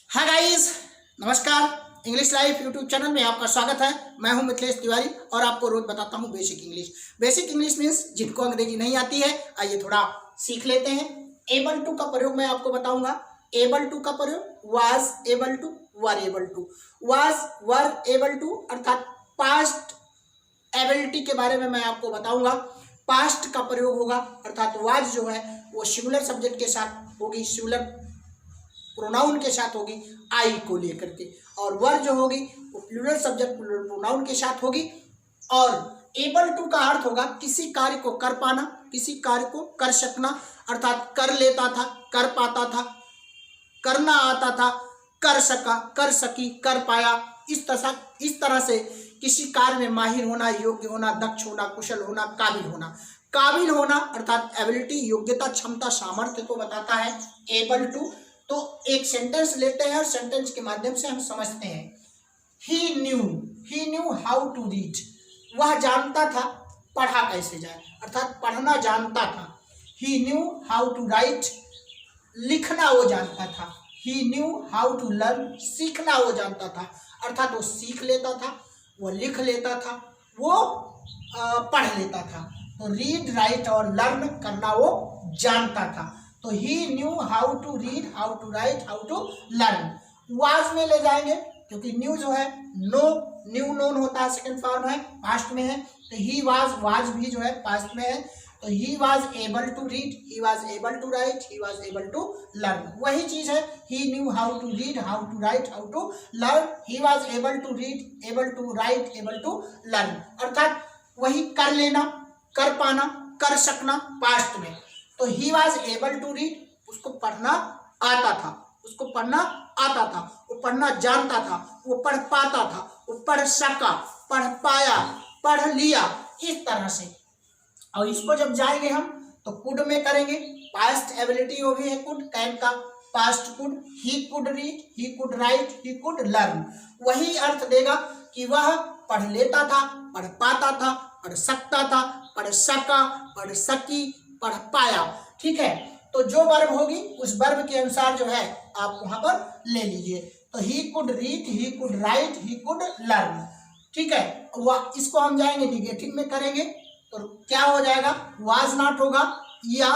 Hi guys, नमस्कार। English life YouTube channel में आपका स्वागत है। मैं हूं मिथिलेश तिवारी और आपको रोज बताता हूं basic English. Basic English means जिनको अंग्रेजी नहीं आती है, आइए थोड़ा सीख लेते हैं। एबल टू का प्रयोग मैं आपको बताऊंगा। एबल टू का प्रयोग was able to, were able to. Was, were able to अर्थात पास्ट एबिलिटी के बारे में मैं आपको बताऊंगा। पास्ट का प्रयोग होगा अर्थात वाज जो है वो सिंगुलर सब्जेक्ट के साथ होगी, सिंगुलर प्रोनाउन के साथ होगी आई को लेकर के, और वर जो होगी वो प्लूरल सब्जेक्ट प्लूरल प्रोनाउन के साथ होगी। और एबल टू का अर्थ होगा किसी कार्य को कर पाना, किसी कार्य को कर सकना, अर्थात कर लेता था, कर पाता था, करना आता था, कर सका, कर सकी, कर पाया। इस तरह से किसी कार्य में माहिर होना, योग्य होना, दक्ष होना, कुशल होना, काबिल होना। काबिल होना अर्थात एबिलिटी, योग्यता, क्षमता, सामर्थ्य को बताता है एबल टू। तो एक सेंटेंस लेते हैं और सेंटेंस के माध्यम से हम समझते हैं। ही न्यू हाउ टू रीड। वह जानता था पढ़ा कैसे जाए, अर्थात पढ़ना जानता था। ही न्यू हाउ टू राइट, लिखना वो जानता था। ही न्यू हाउ टू लर्न, सीखना वो जानता था, अर्थात वो सीख लेता था, वो लिख लेता था, वो पढ़ लेता था। तो रीड, राइट और लर्न करना वो जानता था। तो he knew how to read, how to write, how to learn. Was में ले जाएंगे क्योंकि न्यू जो है न्यू नोन होता है, सेकंड फॉर्म है, पास्ट में है। तो ही वाज भी जो है पास्ट में है। तो he was able to read, he was able to write, he was able to learn. वही चीज है, he knew how to read, how to write, how to learn. He was able to read, able to write, able to learn, अर्थात वही कर लेना, कर पाना, कर सकना पास्ट में। तो he was able to read, उसको पढ़ना आता था, उसको पढ़ना आता था, वो पढ़ना जानता था, वो पढ़ पाता था, वो पढ़ सका, पढ़ पाया, पढ़ लिया, इस तरह से। और इसको जब जाएंगे हम तो कुड में करेंगे। पास्ट एबिलिटी वो भी है कुड, कैन का past could. He could read, he could write, he could learn. वही अर्थ देगा कि वह पढ़ लेता था, पढ़ पाता था, पढ़ सकता था, पढ़ सका, पढ़ सकी, पढ़ पाया। ठीक है, तो जो वर्ब होगी उस वर्ब के अनुसार जो है आप वहां पर ले लीजिए। तो he could read, he could write, he could learn. ठीक है, वह इसको हम जाएंगे निगेटिव में करेंगे तो क्या हो जाएगा, वाज नॉट होगा या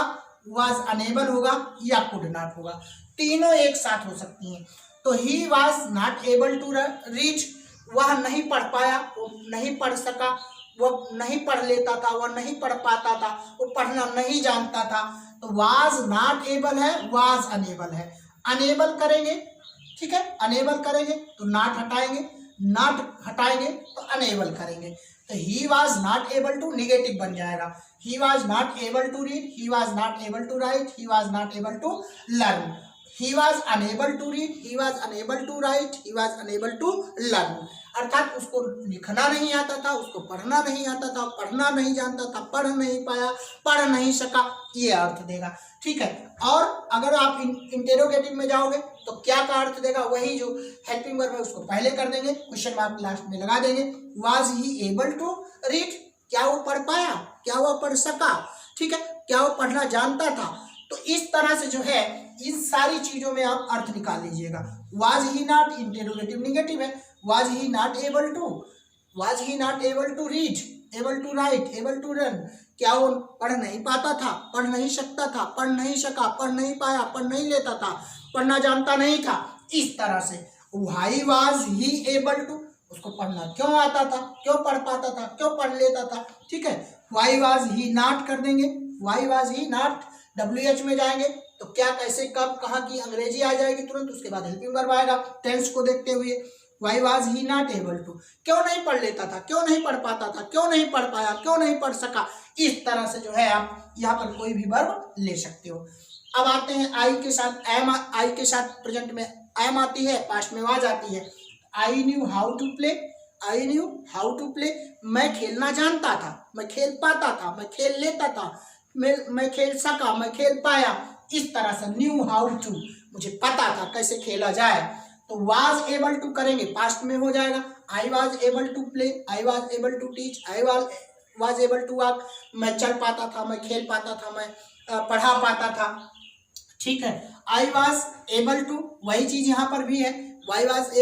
वाज अनेबल होगा या कुड नॉट होगा, तीनों एक साथ हो सकती हैं। तो he was not able to read, वह नहीं पढ़ पाया, वो नहीं पढ़ सका, वो नहीं पढ़ लेता था, वो नहीं पढ़ पाता था, वो पढ़ना नहीं जानता था। तो वाज नॉट एबल है, वाज अनेबल है। अनेबल करेंगे, ठीक है, अनेबल करेंगे तो नॉट हटाएंगे, नॉट हटाएंगे तो अनेबल करेंगे। तो he was not able to negative बन जाएगा। He was not able to read, he was not able to write, he was not able to learn. He was unable to read, he was unable to write, he was unable to learn, अर्थात उसको लिखना नहीं आता था, उसको पढ़ना नहीं आता था, पढ़ना नहीं जानता था, पढ़ नहीं पाया, पढ़ नहीं सका, ये अर्थ देगा। ठीक है, और अगर आप इंटेरोगेटिव में जाओगे तो क्या का अर्थ देगा, वही जो हेल्पिंग वर्ब है उसको पहले कर देंगे, क्वेश्चन मार्क लास्ट में लगा देंगे। Was he able to read, क्या वो पढ़ पाया, क्या वो पढ़ सका, ठीक है, क्या वो पढ़ना जानता था। तो इस तरह से जो है इन सारी चीजों में आप अर्थ निकाल लीजिएगा। Was he not, interrogative negative है, was he not able to, was he not able to read, able to write, able to run, क्या वो पढ़ नहीं पाता था, पढ़ नहीं सकता था, पढ़ नहीं सका, पढ़ नहीं पाया, पढ़ नहीं लेता था, पढ़ना जानता नहीं था। इस तरह से why was he able to, उसको पढ़ना क्यों आता था, क्यों पढ़ पाता था, क्यों पढ़ लेता था। ठीक है, व्हाई वाज ही नॉट कर देंगे, why was he not, WH में जाएंगे तो क्या, कैसे, कब, कहाँ की अंग्रेजी आ जाएगी तुरंत, उसके बाद हेल्पिंग वर्ब आएगा टेंस को देखते हुए। Why was he not able to, क्यों नहीं पढ़ लेता था, क्यों नहीं पढ़ पाता था, क्यों नहीं पढ़ पाया, क्यों नहीं पढ़ सका। इस तरह से जो है आप यहाँ पर कोई भी वर्ब ले सकते हो। अब आते हैं आई के साथ, एम, आई के साथ प्रेजेंट में एम आती है, पास्ट में वाज आती है। I knew how to play, I knew how to play, मैं खेलना जानता था, मैं खेल पाता था, मैं खेल लेता था, मैं खेल सका, मैं खेल पाया। इस तरह से न्यू हाउ टू, मुझे पता था कैसे खेला जाए। तो वाज एबल टू करेंगे, पास्ट में हो जाएगा। I was able to play, I was able to teach, I was able to walk, मैं चल पाता था, मैं खेल पाता था, मैं पढ़ा पाता था। ठीक है। आई वॉज एबल टू, वही चीज यहाँ पर भी है, I was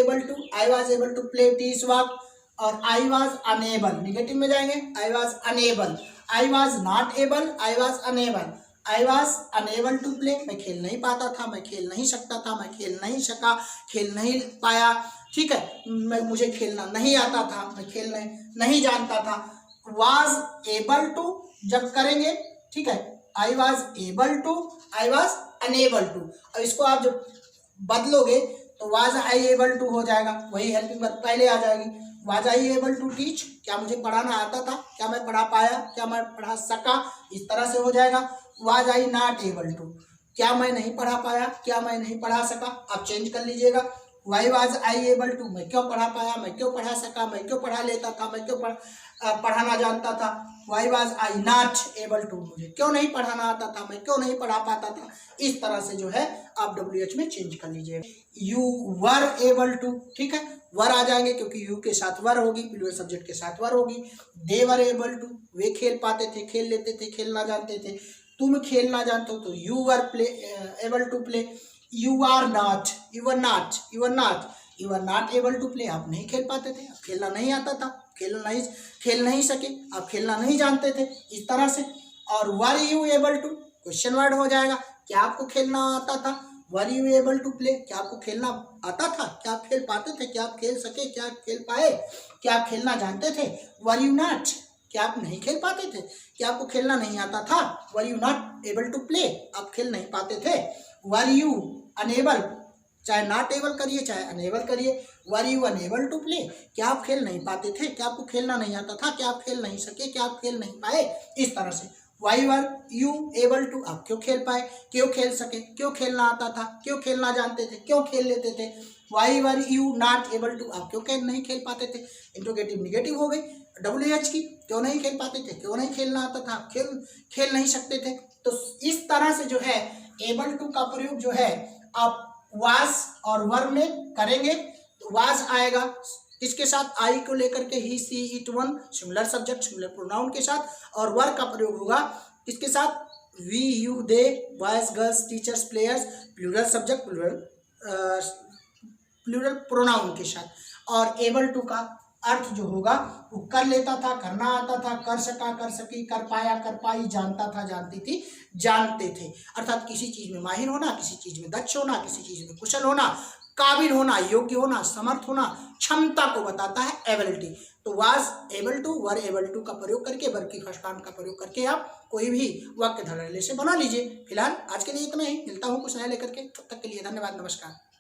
able to play teach walk, और आई वॉज अनेबल निगेटिव में जाएंगे, I was unable, I was not able, I was unable, I was unable to play, मैं खेल नहीं पाता था, मैं खेल नहीं सकता था, मैं खेल नहीं सका, खेल नहीं पाया, ठीक है, मुझे खेलना नहीं आता था, मैं खेल नहीं जानता था। वॉज एबल टू जब करेंगे, ठीक है, I was able to, I was unable to, और इसको आप जब बदलोगे तो वाज आई एबल टू हो जाएगा, वही हेल्पिंग वर्ब पहले आ जाएगी। Was I able to teach, क्या मुझे पढ़ाना आता था, क्या मैं पढ़ा पाया, क्या मैं पढ़ा सका, इस तरह से हो जाएगा। Was I not able to, क्या मैं नहीं पढ़ा पाया, क्या मैं नहीं पढ़ा सका, आप चेंज कर लीजिएगा। Why was I able to, मैं क्यों पढ़ा पाया, मैं क्यों पढ़ा सका, मैं क्यों पढ़ा लेता था, मैं क्यों पढ़ाना जानता था। Why was I not able to, मुझे क्यों नहीं पढ़ाना आता था, मैं क्यों नहीं पढ़ा पाता था। इस तरह से जो है आप WH में चेंज कर लीजिए। यू वर एबल टू, ठीक है, वर आ जाएंगे क्योंकि यू के साथ वर होगी, प्लूरल सब्जेक्ट के साथ वर होगी। दे वर एबल टू, वे खेल पाते थे, खेल लेते थे, खेलना जानते थे। तुम खेलना जानते हो तो you were play able to play. You are not, you are not, you are not, you are not able to play, आप नहीं खेल पाते थे, आप खेलना नहीं आता था, खेल नहीं सके, आप खेलना नहीं जानते थे, इस तरह से। और were you able to, question word हो जाएगा, क्या आपको खेलना आता था। Were you able to play, क्या आपको खेलना आता था, क्या आप खेल पाते थे, क्या आप खेल सके, क्या आप खेल पाए, क्या आप खेलना जानते थे। वर यू नॉट, क्या आप नहीं खेल पाते थे, क्या आपको खेलना नहीं आता था। Were you not able to play, आप खेल नहीं पाते थे। वर यू अनेबल, चाहे नॉट एबल करिए चाहे अनेबल करिए, were you unable to play, क्या आप खेल नहीं पाते थे, क्या आपको खेलना नहीं आता था, क्या आप खेल नहीं सके, क्या आप खेल नहीं पाए, इस तरह से। Why were you able to, आप क्यों खेल पाए, क्यों खेल सके, क्यों खेलना आता था, क्यों खेलना जानते थे, क्यों खेल लेते थे। Why were you not able to, आप क्यों नहीं खेल पाते थे, इंट्रोगेटिव निगेटिव हो गई। WH की, क्यों नहीं खेल पाते थे, क्यों नहीं खेलना आता था, खेल नहीं सकते थे। तो इस तरह से जो है एबल टू का प्रयोग जो है आप वाज और वर में करेंगे। तो वाज आएगा इसके साथ, आई को लेकर के, he she it one, similar subject similar pronoun के साथ, और वर का प्रयोग होगा इसके साथ, we you they, boys girls teachers players, plural subject plural pronoun के साथ। और एबल टू का अर्थ जो होगा वो कर लेता था, करना आता था, कर सका, कर सकी, कर पाया, कर पाई, जानता था, जानती थी, जानते थे। अर्थात किसी चीज में माहिर होना, किसी चीज में दक्ष होना, किसी चीज में कुशल होना, काबिल होना, योग्य होना, समर्थ होना, क्षमता को बताता है एबिलिटी। तो was able to, were able to का प्रयोग करके, वर्ब की फर्स्ट फॉर्म का प्रयोग करके आप कोई भी वाक्य धड़ल्ले से बना लीजिए। फिलहाल आज के लिए इतना ही, मिलता हूँ कुछ नया लेकर के, तब तक के लिए धन्यवाद, नमस्कार।